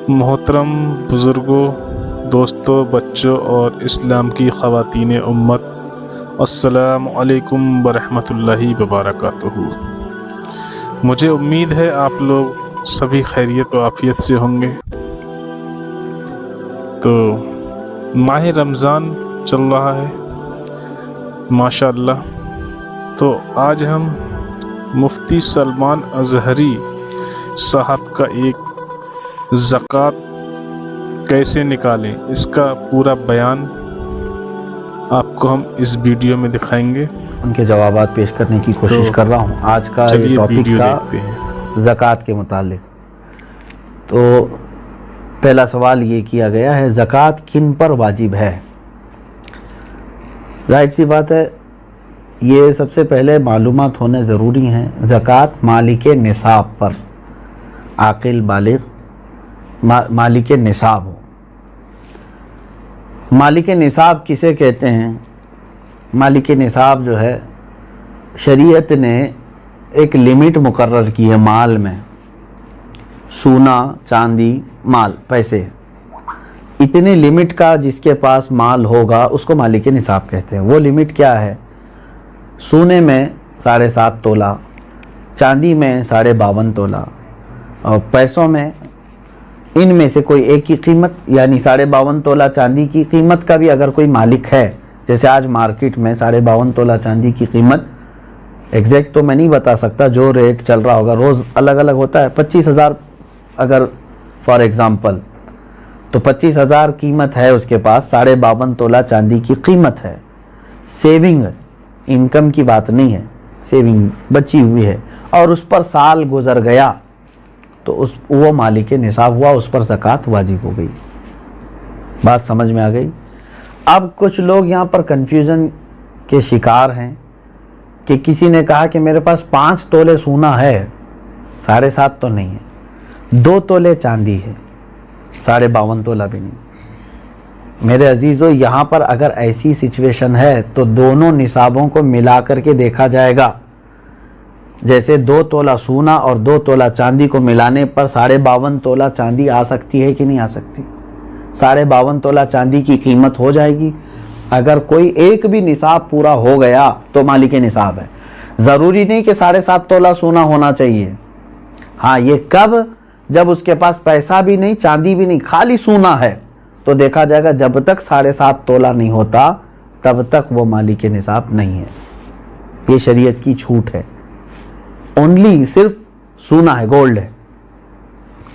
محترم بزرگوں، دوستوں، بچوں اور اسلام کی خواتین امت، السلام علیکم ورحمۃ اللہ وبرکاتہ۔ مجھے امید ہے آپ لوگ سبھی خیریت و عافیت سے ہوں گے۔ تو ماہ رمضان چل رہا ہے ماشاء اللہ۔ تو آج ہم مفتی سلمان اظہری صاحب کا ایک زکوٰۃ کیسے نکالیں اس کا پورا بیان آپ کو ہم اس ویڈیو میں دکھائیں گے، ان کے جوابات پیش کرنے کی کوشش کر رہا ہوں۔ آج کا یہ ٹاپک تھا زکوٰۃ کے متعلق۔ تو پہلا سوال یہ کیا گیا ہے، زکوٰۃ کن پر واجب ہے؟ ظاہر سی بات ہے، یہ سب سے پہلے معلومات ہونے ضروری ہیں۔ زکوٰۃ مالک نصاب پر، عاقل بالغ مالک نصاب ہو۔ مالک نصاب کسے کہتے ہیں؟ مالک نصاب جو ہے، شریعت نے ایک لمٹ مقرر کی ہے مال میں، سونا، چاندی، مال، پیسے، اتنے لمٹ کا جس کے پاس مال ہوگا اس کو مالک نصاب کہتے ہیں۔ وہ لمٹ کیا ہے؟ سونے میں 7.5 تولہ، چاندی میں 52.5 تولہ، اور پیسوں میں ان میں سے کوئی ایک کی قیمت، یعنی 52.5 تولہ چاندی کی قیمت کا بھی اگر کوئی مالک ہے، جیسے آج مارکیٹ میں 52.5 تولہ چاندی کی قیمت ایگزیکٹ تو میں نہیں بتا سکتا، جو ریٹ چل رہا ہوگا روز الگ الگ ہوتا ہے، 25,000 اگر فار ایگزامپل، تو 25,000 قیمت ہے اس کے پاس، 52.5 تولہ چاندی کی قیمت ہے۔ سیونگ، انکم کی بات نہیں ہے، سیونگ بچی ہوئی ہے، اور اس پر سال گزر گیا تو وہ مالک نصاب ہوا، اس پر زکوٰۃ واجب ہو گئی۔ بات سمجھ میں آ گئی؟ اب کچھ لوگ یہاں پر کنفیوژن کے شکار ہیں کہ کسی نے کہا کہ میرے پاس 5 تولے سونا ہے، 7.5 تو نہیں ہے، 2 تولے چاندی ہے، 52.5 تولہ بھی نہیں۔ میرے عزیزو، یہاں پر اگر ایسی سچویشن ہے تو دونوں نصابوں کو ملا کر کے دیکھا جائے گا۔ جیسے 2 تولہ سونا اور 2 تولہ چاندی کو ملانے پر 52.5 تولہ چاندی آ سکتی ہے کہ نہیں آ سکتی؟ 52.5 تولہ چاندی کی قیمت ہو جائے گی۔ اگر کوئی ایک بھی نصاب پورا ہو گیا تو مالک نصاب ہے۔ ضروری نہیں کہ 7.5 تولہ سونا ہونا چاہیے۔ ہاں، یہ کب؟ جب اس کے پاس پیسہ بھی نہیں، چاندی بھی نہیں، خالی سونا ہے، تو دیکھا جائے گا جب تک 7.5 تولہ نہیں ہوتا تب تک وہ مالک نصاب نہیں ہے۔ یہ شریعت کی چھوٹ ہے۔ اونلی صرف سونا ہے، گولڈ ہے،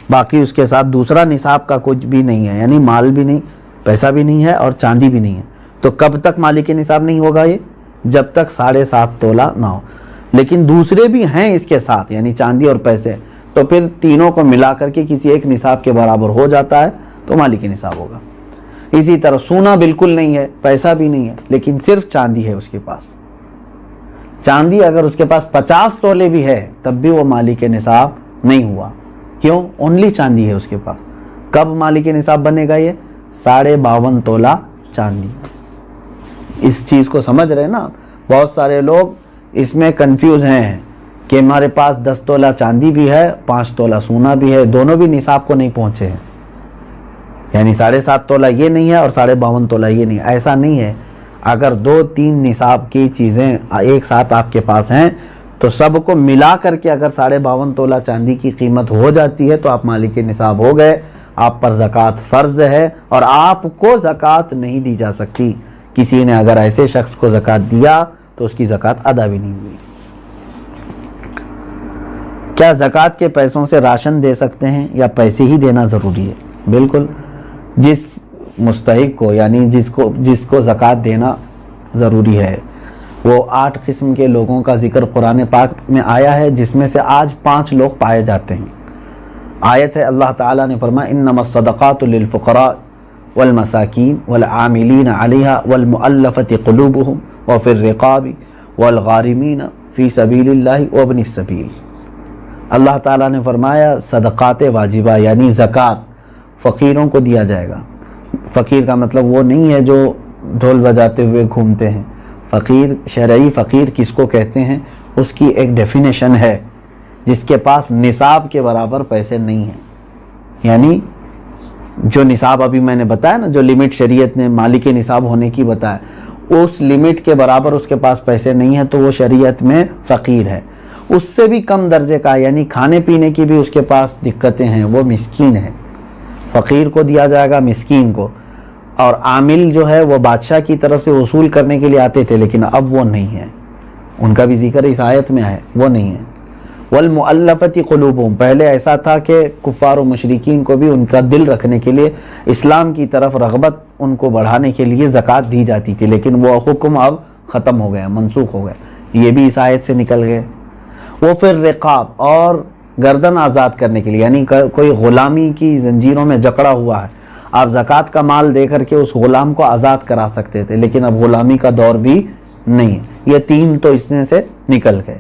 باقی اس کے ساتھ دوسرا نصاب کا کچھ بھی نہیں ہے، یعنی مال بھی نہیں، پیسہ بھی نہیں ہے اور چاندی بھی نہیں ہے۔ تو کب تک مالک نصاب نہیں ہوگا یہ؟ جب تک 7.5 تولہ نہ ہو۔ لیکن دوسرے بھی ہیں اس کے ساتھ، یعنی چاندی اور پیسے، تو پھر تینوں کو ملا کر کے کسی ایک نصاب کے برابر ہو جاتا ہے تو مالک نصاب ہوگا۔ اسی طرح سونا بالکل نہیں ہے، پیسہ بھی نہیں ہے، لیکن صرف چاندی ہے اس کے پاس۔ چاندی اگر اس کے پاس 50 تولے بھی ہے تب بھی وہ مالک نصاب نہیں ہوا۔ کیوں؟ اونلی چاندی ہے اس کے پاس۔ کب مالک نصاب بنے گا یہ؟ 52.5 تولہ چاندی۔ اس چیز کو سمجھ رہے نا؟ بہت سارے لوگ اس میں کنفیوز ہیں کہ ہمارے پاس 10 تولہ چاندی بھی ہے، 5 تولہ سونا بھی ہے، دونوں بھی نصاب کو نہیں پہنچے ہیں، یعنی 7.5 تولہ یہ نہیں ہے اور 52.5 تولہ یہ نہیں ہے۔ ایسا نہیں ہے۔ اگر 2-3 نصاب کی چیزیں ایک ساتھ آپ کے پاس ہیں تو سب کو ملا کر کے اگر 52.5 تولہ چاندی کی قیمت ہو جاتی ہے تو آپ مالک نصاب ہو گئے، آپ پر زکوٰۃ فرض ہے، اور آپ کو زکوٰۃ نہیں دی جا سکتی۔ کسی نے اگر ایسے شخص کو زکوٰۃ دیا تو اس کی زکوٰۃ ادا بھی نہیں ہوئی۔ کیا زکوٰۃ کے پیسوں سے راشن دے سکتے ہیں یا پیسے ہی دینا ضروری ہے؟ بالکل۔ جس مستحق کو، یعنی جس کو زکوٰۃ دینا ضروری ہے، وہ 8 قسم کے لوگوں کا ذکر قرآن پاک میں آیا ہے، جس میں سے آج 5 لوگ پائے جاتے ہیں۔ آیت ہے، اللہ تعالیٰ نے فرمایا انما الصدقات للفقراء والمساکین والعاملین علیہا والمؤلفۃ قلوبہم وفی الرقاب والغارمین فی سبیل اللہ وابن السبیل۔ اللہ تعالیٰ نے فرمایا صدقات واجبہ یعنی زکوٰۃ فقیروں کو دیا جائے گا۔ فقیر کا مطلب وہ نہیں ہے جو ڈھول بجاتے ہوئے گھومتے ہیں۔ فقیر، شرعی فقیر کس کو کہتے ہیں، اس کی ایک ڈیفینیشن ہے، جس کے پاس نصاب کے برابر پیسے نہیں ہیں، یعنی جو نصاب ابھی میں نے بتایا نا، جو لمٹ شریعت نے مالک نصاب ہونے کی بتایا، اس لمٹ کے برابر اس کے پاس پیسے نہیں ہیں تو وہ شریعت میں فقیر ہے. اس سے بھی کم درجے کا، یعنی کھانے پینے کی بھی اس کے پاس دقتیں ہیں، وہ مسکین ہے. فقیر کو دیا جائے گا، مسکین کو. اور عامل جو ہے وہ بادشاہ کی طرف سے وصول کرنے کے لیے آتے تھے، لیکن اب وہ نہیں ہے. ان کا بھی ذکر اس آیت میں ہے، وہ نہیں ہے. والمؤلفۃ قلوبہم، پہلے ایسا تھا کہ کفار و مشرکین کو بھی ان کا دل رکھنے کے لیے، اسلام کی طرف رغبت ان کو بڑھانے کے لیے زکوٰۃ دی جاتی تھی، لیکن وہ حکم اب ختم ہو گیا، منسوخ ہو گیا. یہ بھی اس آیت سے نکل گئے. وہ پھر رقاب، اور گردن آزاد کرنے کے لیے، یعنی کوئی غلامی کی زنجیروں میں جکڑا ہوا ہے، آپ زکوٰۃ کا مال دے کر کے اس غلام کو آزاد کرا سکتے تھے، لیکن اب غلامی کا دور بھی نہیں ہے. یہ تین تو اس میں سے نکل گئے.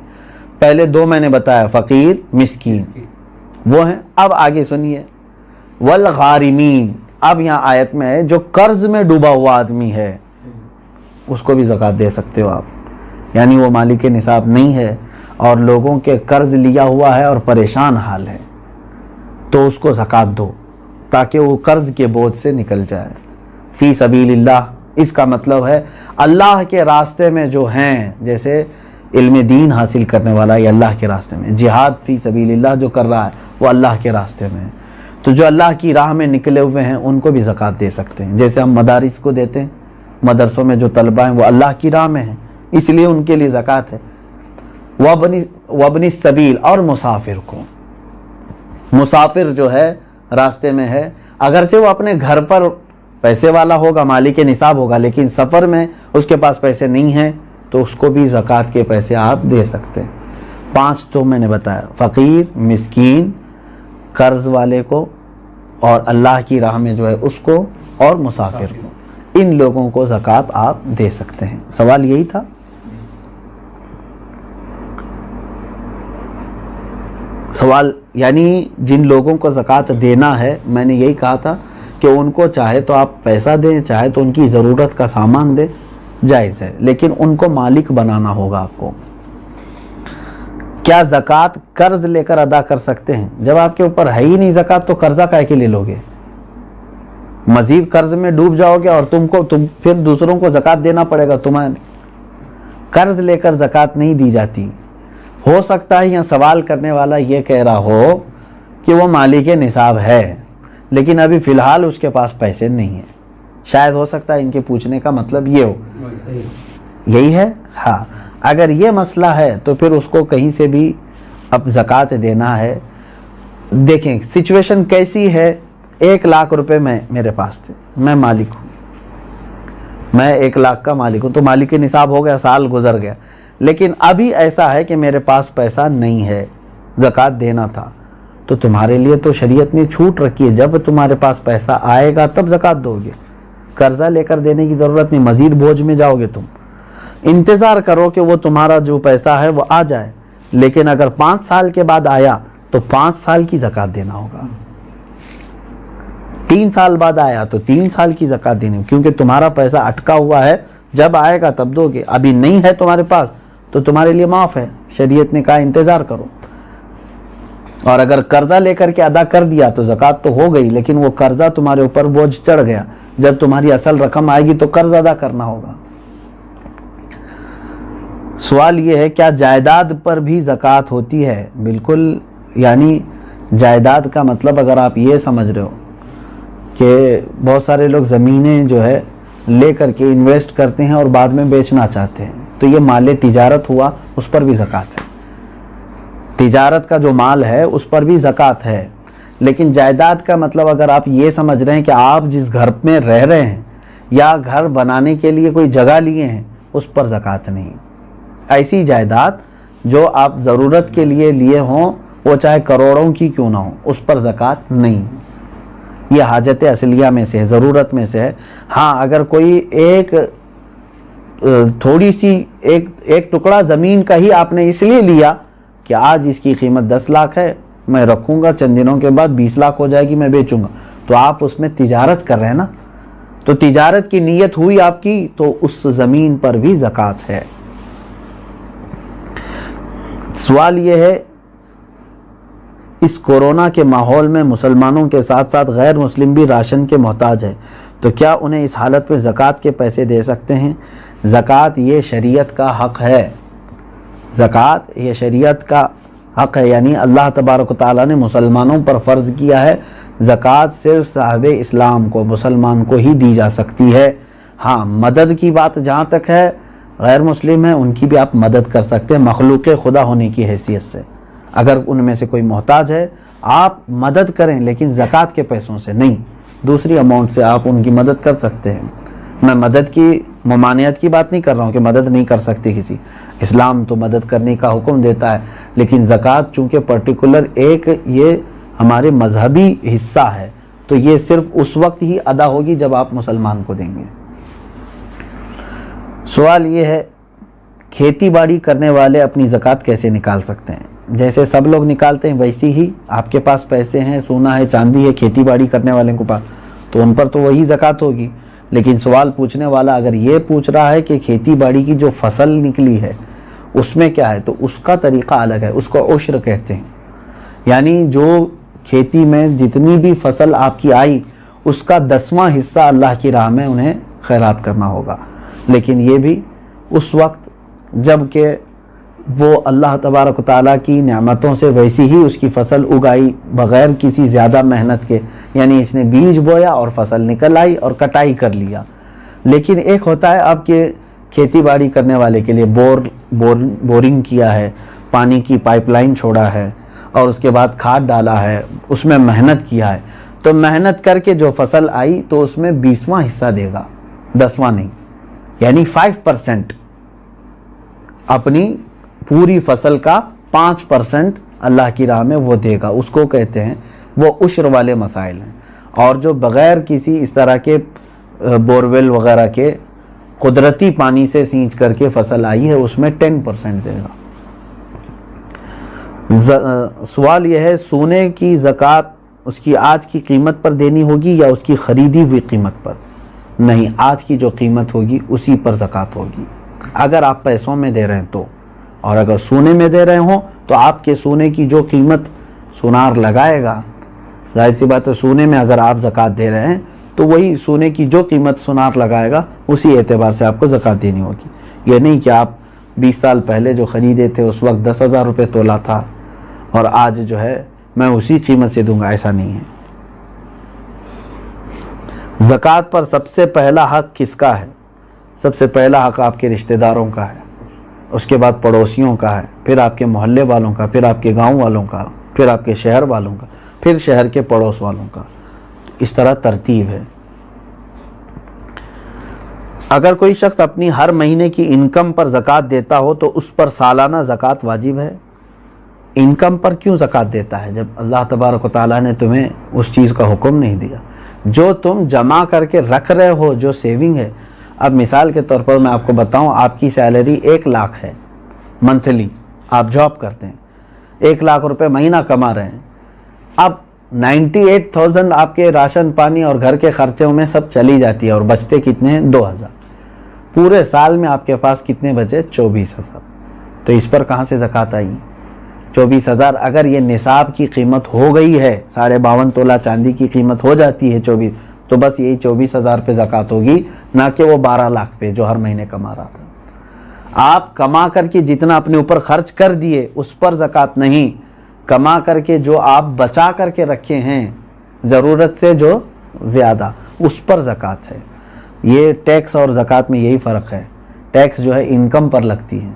پہلے دو میں نے بتایا، فقیر، مسکین، وہ ہیں. اب آگے سنیے، والغارمین. اب یہاں آیت میں ہے جو قرض میں ڈوبا ہوا آدمی ہے اس کو بھی زکوٰۃ دے سکتے ہو آپ. یعنی وہ مالک نصاب نہیں ہے اور لوگوں کے قرض لیا ہوا ہے اور پریشان حال ہے، تو اس کو زکوٰۃ دو تاکہ وہ قرض کے بوجھ سے نکل جائے. فی سبیل اللہ، اس کا مطلب ہے اللہ کے راستے میں جو ہیں، جیسے علم دین حاصل کرنے والا یہ اللہ کے راستے میں، جہاد فی سبیل اللہ جو کر رہا ہے وہ اللہ کے راستے میں ہے. تو جو اللہ کی راہ میں نکلے ہوئے ہیں ان کو بھی زکوٰۃ دے سکتے ہیں. جیسے ہم مدارس کو دیتے ہیں، مدرسوں میں جو طلبہ ہیں وہ اللہ کی راہ میں ہیں، اس لیے ان کے لیے زکوٰۃ ہے. وابن السبیل، اور مسافر کو. مسافر جو ہے راستے میں ہے، اگرچہ وہ اپنے گھر پر پیسے والا ہوگا، مالک نصاب ہوگا، لیکن سفر میں اس کے پاس پیسے نہیں ہیں تو اس کو بھی زکوٰۃ کے پیسے آپ دے سکتے ہیں. 5 تو میں نے بتایا، فقیر، مسکین، قرض والے کو، اور اللہ کی راہ میں جو ہے اس کو، اور مسافر کو. ان لوگوں کو زکوٰۃ آپ دے سکتے ہیں. سوال یہی تھا. سوال یعنی جن لوگوں کو زکوٰۃ دینا ہے، میں نے یہی کہا تھا کہ ان کو چاہے تو آپ پیسہ دیں، چاہے تو ان کی ضرورت کا سامان دیں، جائز ہے، لیکن ان کو مالک بنانا ہوگا آپ کو. کیا زکوٰۃ قرض لے کر ادا کر سکتے ہیں؟ جب آپ کے اوپر ہے ہی نہیں زکوٰۃ تو قرضہ کائے کے لے لو گے؟ مزید قرض میں ڈوب جاؤ گے اور تم پھر دوسروں کو زکوٰۃ دینا پڑے گا تمہیں. قرض لے کر زکوٰۃ نہیں دی جاتی. ہو سکتا ہے یہاں سوال کرنے والا یہ کہہ رہا ہو کہ وہ مالک نصاب ہے لیکن ابھی فی الحال اس کے پاس پیسے نہیں ہیں. شاید ہو سکتا ہے ان کے پوچھنے کا مطلب یہ ہو. یہی ہے. ہاں، اگر یہ مسئلہ ہے تو پھر اس کو کہیں سے بھی اب زکوٰۃ دینا ہے. دیکھیں سچویشن کیسی ہے. 1 لاکھ روپے میرے پاس تھے، میں مالک ہوں، میں 1 لاکھ کا مالک ہوں، تو مالک نصاب ہو گیا، سال گزر گیا، لیکن ابھی ایسا ہے کہ میرے پاس پیسہ نہیں ہے، زکوٰۃ دینا تھا. تو تمہارے لیے تو شریعت نے چھوٹ رکھی ہے، جب تمہارے پاس پیسہ آئے گا تب زکوٰۃ دو گے. قرضہ لے کر دینے کی ضرورت نہیں، مزید بوجھ میں جاؤ گے. تم انتظار کرو کہ وہ تمہارا جو پیسہ ہے وہ آ جائے، لیکن اگر 5 سال کے بعد آیا تو 5 سال کی زکوٰۃ دینا ہوگا. 3 سال بعد آیا تو 3 سال کی زکوٰۃ دینی ہوگی، کیونکہ تمہارا پیسہ اٹکا ہوا ہے، جب آئے گا تب دو گے. ابھی نہیں ہے تمہارے پاس تو تمہارے لیے معاف ہے. شریعت نے کہا انتظار کرو. اور اگر قرضہ لے کر کے ادا کر دیا تو زکوٰۃ تو ہو گئی، لیکن وہ قرضہ تمہارے اوپر بوجھ چڑھ گیا. جب تمہاری اصل رقم آئے گی تو قرض ادا کرنا ہوگا. سوال یہ ہے کیا جائیداد پر بھی زکوٰۃ ہوتی ہے؟ بالکل. یعنی جائیداد کا مطلب اگر آپ یہ سمجھ رہے ہو کہ بہت سارے لوگ زمینیں جو ہے لے کر کے انویسٹ کرتے ہیں اور بعد میں بیچنا چاہتے ہیں، تو یہ مال تجارت ہوا، اس پر بھی زکوٰۃ ہے. تجارت کا جو مال ہے اس پر بھی زکوٰۃ ہے. لیکن جائیداد کا مطلب اگر آپ یہ سمجھ رہے ہیں کہ آپ جس گھر میں رہ رہے ہیں یا گھر بنانے کے لیے کوئی جگہ لیے ہیں، اس پر زکوٰۃ نہیں. ایسی جائیداد جو آپ ضرورت کے لیے لیے ہوں، وہ چاہے کروڑوں کی کیوں نہ ہو، اس پر زکوٰۃ نہیں. یہ حاجت اصلیہ میں سے ہے، ضرورت میں سے ہے. ہاں اگر کوئی ایک تھوڑی سی ایک ٹکڑا زمین کا ہی آپ نے اس لیے لیا کہ آج اس کی قیمت 10 لاکھ ہے، میں رکھوں گا، چند دنوں کے بعد 20 لاکھ ہو جائے گی، میں بیچوں گا، تو آپ اس میں تجارت کر رہے ہیں نا. تو تجارت کی نیت ہوئی آپ کی تو اس زمین پر بھی زکوٰۃ ہے. سوال یہ ہے اس کورونا کے ماحول میں مسلمانوں کے ساتھ ساتھ غیر مسلم بھی راشن کے محتاج ہیں، تو کیا انہیں اس حالت میں زکوٰۃ کے پیسے دے سکتے ہیں؟ زکوٰۃ یہ شریعت کا حق ہے، زکوٰۃ یہ شریعت کا حق ہے، یعنی اللہ تبارک و تعالیٰ نے مسلمانوں پر فرض کیا ہے، زکوٰۃ صرف صاحب اسلام کو، مسلمان کو ہی دی جا سکتی ہے۔ ہاں، مدد کی بات جہاں تک ہے، غیر مسلم ہیں ان کی بھی آپ مدد کر سکتے ہیں مخلوق خدا ہونے کی حیثیت سے، اگر ان میں سے کوئی محتاج ہے آپ مدد کریں، لیکن زکوٰۃ کے پیسوں سے نہیں، دوسری اماؤنٹ سے آپ ان کی مدد کر سکتے ہیں۔ میں مدد کی ممانعت کی بات نہیں کر رہا ہوں کہ مدد نہیں کر سکتے کسی، اسلام تو مدد کرنے کا حکم دیتا ہے، لیکن زکوٰۃ چونکہ پرٹیکولر ایک یہ ہمارے مذہبی حصہ ہے، تو یہ صرف اس وقت ہی ادا ہوگی جب آپ مسلمان کو دیں گے۔ سوال یہ ہے، کھیتی باڑی کرنے والے اپنی زکوٰۃ کیسے نکال سکتے ہیں؟ جیسے سب لوگ نکالتے ہیں ویسی ہی آپ کے پاس پیسے ہیں، سونا ہے، چاندی ہے، کھیتی باڑی کرنے والے کے پاس، تو ان پر تو وہی زکوٰۃ ہوگی۔ لیکن سوال پوچھنے والا اگر یہ پوچھ رہا ہے کہ کھیتی باڑی کی جو فصل نکلی ہے اس میں کیا ہے، تو اس کا طریقہ الگ ہے، اس کو عشر کہتے ہیں، یعنی جو کھیتی میں جتنی بھی فصل آپ کی آئی اس کا 10واں حصہ اللہ کی راہ میں انہیں خیرات کرنا ہوگا، لیکن یہ بھی اس وقت جب کہ وہ اللہ تبارک و تعالیٰ کی نعمتوں سے ویسی ہی اس کی فصل اگائی بغیر کسی زیادہ محنت کے، یعنی اس نے بیج بویا اور فصل نکل آئی اور کٹائی کر لیا۔ لیکن ایک ہوتا ہے آپ کے کھیتی باڑی کرنے والے کے لیے بورنگ کیا ہے، پانی کی پائپ لائن چھوڑا ہے اور اس کے بعد کھاد ڈالا ہے، اس میں محنت کیا ہے، تو محنت کر کے جو فصل آئی تو اس میں 20واں حصہ دے گا، 10واں نہیں، یعنی 5% اپنی پوری فصل کا 5% اللہ کی راہ میں وہ دے گا، اس کو کہتے ہیں، وہ عشر والے مسائل ہیں۔ اور جو بغیر کسی اس طرح کے بورویل وغیرہ کے قدرتی پانی سے سینچ کر کے فصل آئی ہے اس میں 10% دے گا۔ سوال یہ ہے، سونے کی زکوٰۃ اس کی آج کی قیمت پر دینی ہوگی یا اس کی خریدی ہوئی قیمت پر؟ نہیں، آج کی جو قیمت ہوگی اسی پر زکوٰۃ ہوگی، اگر آپ پیسوں میں دے رہے ہیں تو، اور اگر سونے میں دے رہے ہوں تو آپ کے سونے کی جو قیمت سونار لگائے گا، ظاہر سی بات ہے سونے میں اگر آپ زکوٰۃ دے رہے ہیں تو وہی سونے کی جو قیمت سونار لگائے گا اسی اعتبار سے آپ کو زکوٰۃ دینی ہوگی۔ یہ نہیں کہ آپ 20 سال پہلے جو خریدے تھے اس وقت 10,000 روپے تولہ تھا اور آج جو ہے میں اسی قیمت سے دوں گا، ایسا نہیں ہے۔ زکوٰۃ پر سب سے پہلا حق کس کا ہے؟ سب سے پہلا حق آپ کے رشتہ داروں کا ہے، اس کے بعد پڑوسیوں کا ہے، پھر آپ کے محلے والوں کا، پھر آپ کے گاؤں والوں کا، پھر آپ کے شہر والوں کا، پھر شہر کے پڑوس والوں کا، اس طرح ترتیب ہے۔ اگر کوئی شخص اپنی ہر مہینے کی انکم پر زکوٰۃ دیتا ہو تو اس پر سالانہ زکوٰۃ واجب ہے؟ انکم پر کیوں زکوٰۃ دیتا ہے جب اللہ تبارک و تعالیٰ نے تمہیں اس چیز کا حکم نہیں دیا؟ جو تم جمع کر کے رکھ رہے ہو، جو سیونگ ہے، اب مثال کے طور پر میں آپ کو بتاؤں، آپ کی سیلری 1 لاکھ ہے منتھلی، آپ جاب کرتے ہیں، 1 لاکھ روپے مہینہ کما رہے ہیں، اب 98,000 آپ کے راشن پانی اور گھر کے خرچوں میں سب چلی جاتی ہے اور بچتے کتنے ہیں؟ 2,000۔ پورے سال میں آپ کے پاس کتنے بچے؟ 24,000۔ تو اس پر کہاں سے زکوٰۃ آئی؟ 24,000 اگر یہ نصاب کی قیمت ہو گئی ہے، 52.5 تولہ چاندی کی قیمت ہو جاتی ہے 24، تو بس یہی 24,000 پہ زکوٰۃ ہوگی، نہ کہ وہ 12 لاکھ پہ جو ہر مہینے کما رہا تھا۔ آپ کما کر کے جتنا اپنے اوپر خرچ کر دیے اس پر زکوٰۃ نہیں، کما کر کے جو آپ بچا کر کے رکھے ہیں ضرورت سے جو زیادہ، اس پر زکوٰۃ ہے۔ یہ ٹیکس اور زکوٰۃ میں یہی فرق ہے، ٹیکس جو ہے انکم پر لگتی ہے،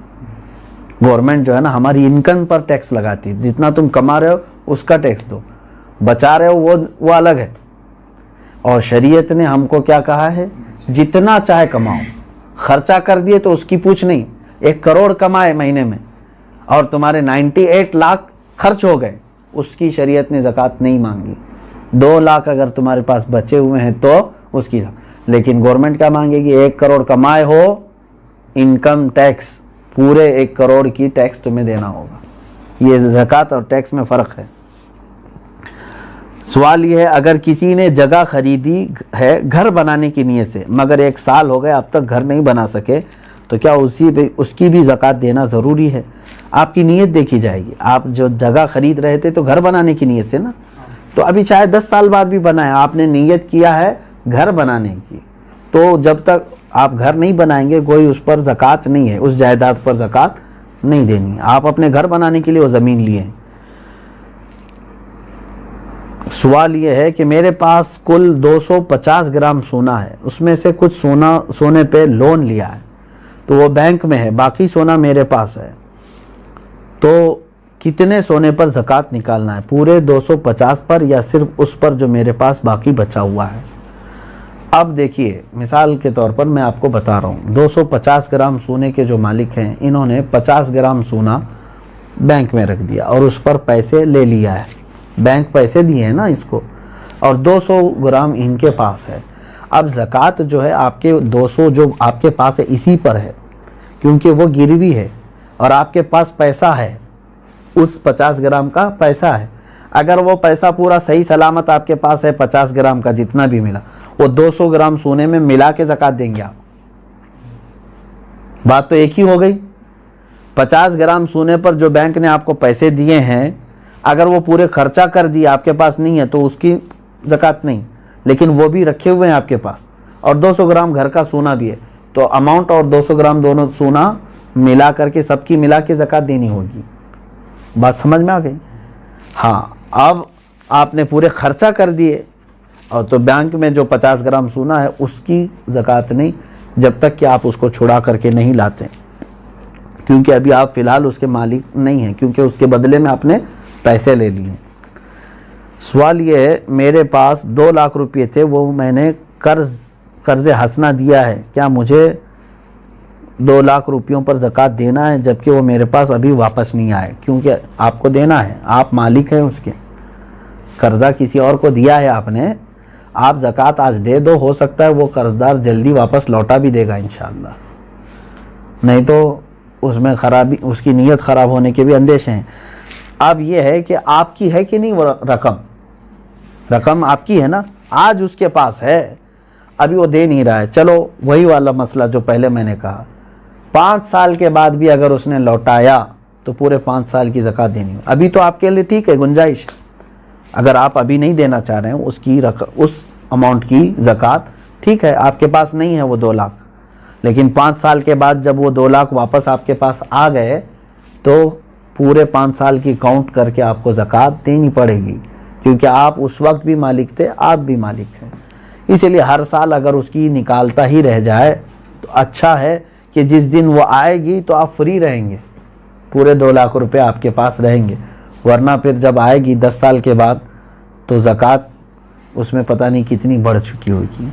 گورنمنٹ جو ہے نا ہماری انکم پر ٹیکس لگاتی ہے، جتنا تم کما رہے ہو اس کا ٹیکس دو، بچا رہے ہو وہ الگ ہے۔ اور شریعت نے ہم کو کیا کہا ہے؟ جتنا چاہے کماؤ، خرچہ کر دیے تو اس کی پوچھ نہیں۔ 1 کروڑ کمائے مہینے میں اور تمہارے 98 لاکھ خرچ ہو گئے، اس کی شریعت نے زکوٰۃ نہیں مانگی۔ 2 لاکھ اگر تمہارے پاس بچے ہوئے ہیں تو اس کی، لیکن گورنمنٹ کیا مانگے گی؟ 1 کروڑ کمائے ہو، انکم ٹیکس پورے 1 کروڑ کی ٹیکس تمہیں دینا ہوگا۔ یہ زکوٰۃ اور ٹیکس میں فرق ہے۔ سوال یہ ہے، اگر کسی نے جگہ خریدی ہے گھر بنانے کی نیت سے مگر 1 سال ہو گئے اب تک گھر نہیں بنا سکے، تو کیا اس کی بھی زکوٰۃ دینا ضروری ہے؟ آپ کی نیت دیکھی جائے گی. آپ جو جگہ خرید رہے تھے تو گھر بنانے کی نیت سے نا, تو ابھی چاہے 10 سال بعد بھی بنائیں, آپ نے نیت کیا ہے گھر بنانے کی, تو جب تک آپ گھر نہیں بنائیں گے کوئی اس پر زکوٰۃ نہیں ہے, اس جائیداد پر زکوٰۃ نہیں دینی ہے. آپ اپنے گھر بنانے کے لیے وہ زمین لیے ہیں. سوال یہ ہے کہ میرے پاس کل 250 گرام سونا ہے, اس میں سے کچھ سونے پہ لون لیا ہے, تو وہ بینک میں ہے, باقی سونا میرے پاس ہے, تو کتنے سونے پر زکوٰۃ نکالنا ہے؟ پورے 250 پر یا صرف اس پر جو میرے پاس باقی بچا ہوا ہے؟ اب دیکھیے, مثال کے طور پر میں آپ کو بتا رہا ہوں, 250 گرام سونے کے جو مالک ہیں انہوں نے 50 گرام سونا بینک میں رکھ دیا اور اس پر پیسے لے لیا ہے, بینک پیسے دیے ہیں نا اس کو, اور 200 گرام ان کے پاس ہے. اب زکوٰۃ جو ہے آپ کے 200 جو آپ کے پاس ہے اسی پر ہے, کیونکہ وہ گروی ہے اور آپ کے پاس پیسہ ہے, اس 50 گرام کا پیسہ ہے. اگر وہ پیسہ پورا صحیح سلامت آپ کے پاس ہے 50 گرام کا جتنا بھی ملا, وہ 200 گرام سونے میں ملا کے زکوٰۃ دیں گے آپ. بات تو ایک ہی ہو گئی. 50 گرام سونے پر جو بینک نے آپ کو پیسے دیے ہیں, اگر وہ پورے خرچہ کر دیا آپ کے پاس نہیں ہے تو اس کی زکوٰۃ نہیں, لیکن وہ بھی رکھے ہوئے ہیں آپ کے پاس, اور 200 گرام گھر کا سونا بھی ہے, تو اماؤنٹ اور 200 گرام دونوں سونا ملا کر کے سب کی ملا کے زکوٰۃ دینی ہوگی. بات سمجھ میں آ گئی؟ ہاں. اب آپ نے پورے خرچہ کر دیے, اور تو بینک میں جو 50 گرام سونا ہے اس کی زکوٰۃ نہیں, جب تک کہ آپ اس کو چھڑا کر کے نہیں لاتے, کیونکہ ابھی آپ فی الحال اس کے مالک نہیں ہیں, کیونکہ اس کے بدلے میں آپ نے پیسے لے لیے. سوال یہ ہے, میرے پاس 2 لاکھ روپے تھے, وہ میں نے قرض حسنہ دیا ہے, کیا مجھے 2 لاکھ روپیوں پر زکوٰۃ دینا ہے جبکہ وہ میرے پاس ابھی واپس نہیں آئے؟ کیونکہ آپ کو دینا ہے, آپ مالک ہیں اس کے, قرضہ کسی اور کو دیا ہے آپ نے, آپ زکوٰۃ آج دے دو, ہو سکتا ہے وہ قرضدار جلدی واپس لوٹا بھی دے گا انشاءاللہ, نہیں تو اس میں خرابی, اس کی نیت خراب ہونے کے بھی اندیشے ہیں. اب یہ ہے کہ آپ کی ہے کہ نہیں وہ رقم آپ کی ہے نا, آج اس کے پاس ہے, ابھی وہ دے نہیں رہا ہے. چلو وہی والا مسئلہ جو پہلے میں نے کہا, 5 سال کے بعد بھی اگر اس نے لوٹایا تو پورے 5 سال کی زکوٰۃ دینی ہے. ابھی تو آپ کے لیے ٹھیک ہے, گنجائش, اگر آپ ابھی نہیں دینا چاہ رہے ہیں اس اماؤنٹ کی زکوٰۃ, ٹھیک ہے, آپ کے پاس نہیں ہے وہ 2 لاکھ, لیکن 5 سال کے بعد جب وہ 2 لاکھ واپس آپ کے پاس آ گئے تو پورے 5 سال کی کاؤنٹ کر کے آپ کو زکوٰۃ دینی پڑے گی, کیونکہ آپ اس وقت بھی مالک تھے, آپ بھی مالک ہیں. اسی لیے ہر سال اگر اس کی نکالتا ہی رہ جائے تو اچھا ہے کہ جس دن وہ آئے گی تو آپ فری رہیں گے, پورے 2 لاکھ روپے آپ کے پاس رہیں گے, ورنہ پھر جب آئے گی 10 سال کے بعد تو زکوٰۃ اس میں پتہ نہیں کتنی بڑھ چکی ہوگی.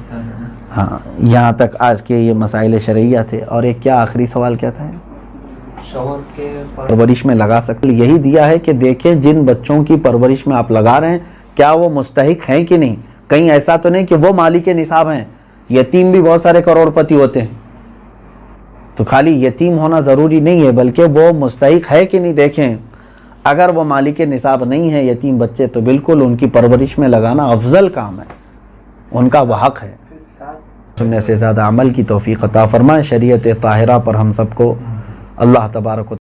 ہاں, یہاں تک آج کے یہ مسائل شرعیہ تھے. اور ایک کیا آخری سوال کیا تھا؟ شوہر کے پرورش میں لگا سکتے, یہی دیا ہے کہ دیکھیں جن بچوں کی پرورش میں آپ لگا رہے ہیں کیا وہ مستحق ہیں کہ نہیں. کہیں ایسا تو نہیں کہ وہ مالک نصاب ہیں, یتیم بھی بہت سارے کروڑ پتی ہوتے ہیں, تو خالی یتیم ہونا ضروری نہیں ہے, بلکہ وہ مستحق ہے کہ نہیں دیکھیں. اگر وہ مالک نصاب نہیں ہے یتیم بچے, تو بالکل ان کی پرورش میں لگانا افضل کام ہے, ان کا وہ حق ہے. سننے سے زیادہ عمل کی توفیق عطا فرمائے. شریعت طاہرہ پر ہم سب کو اللہ تبارک و